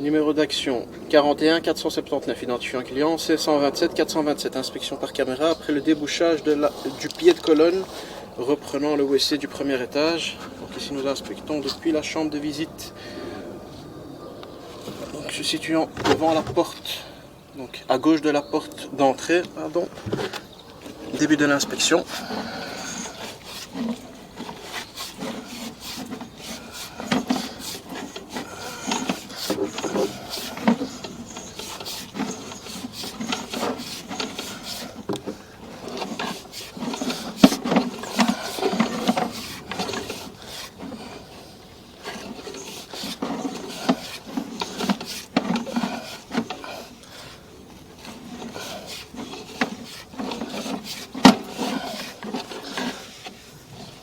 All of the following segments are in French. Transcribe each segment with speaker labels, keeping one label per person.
Speaker 1: Numéro d'action 41 479, identifiant client C127 427, inspection par caméra après le débouchage du pied de colonne reprenant le WC du premier étage. Donc ici nous inspectons depuis la chambre de visite, donc se situant devant la porte, donc à gauche de la porte d'entrée, pardon. Début de l'inspection.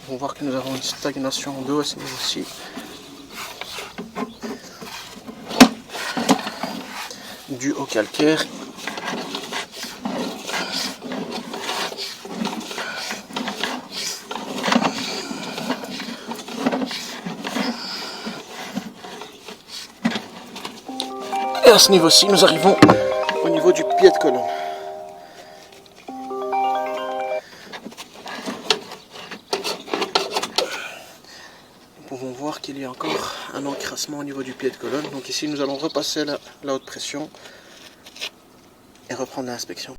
Speaker 1: On va voir que nous avons une stagnation d'eau à ce niveau-ci. Dû au calcaire. Et à ce niveau-ci, nous arrivons au niveau du pied de colonne. Nous pouvons voir qu'il y a encore un encrassement au niveau du pied de colonne. Donc ici nous allons repasser la haute pression et reprendre l'inspection.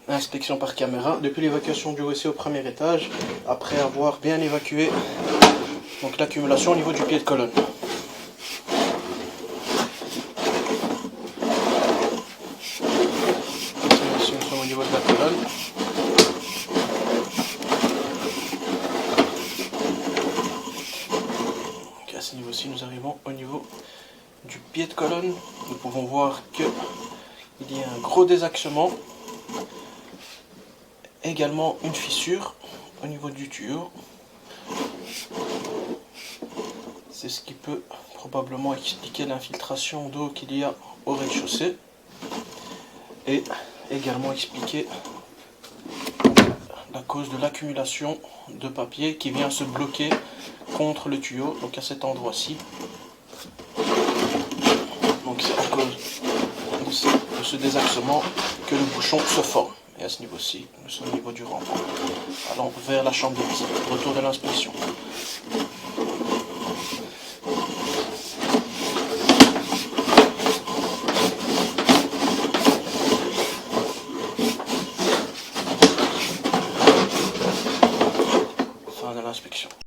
Speaker 1: Inspection par caméra depuis l'évacuation du WC au premier étage, après avoir bien évacué donc l'accumulation au niveau du pied de colonne. Ici nous sommes au niveau de la colonne. À ce niveau-ci, nous arrivons au niveau du pied de colonne. Nous pouvons voir qu'il y a un gros désaxement, également une fissure au niveau du tuyau. C'est ce qui peut probablement expliquer l'infiltration d'eau qu'il y a au rez-de-chaussée et également expliquer la cause de l'accumulation de papier qui vient se bloquer contre le tuyau, donc à cet endroit-ci. Donc c'est à cause de ce désaxement que le bouchon se forme. Et à ce niveau-ci, nous sommes au niveau du rempart. Allons vers la chambre de visite. Retour de l'inspection. Fin de l'inspection.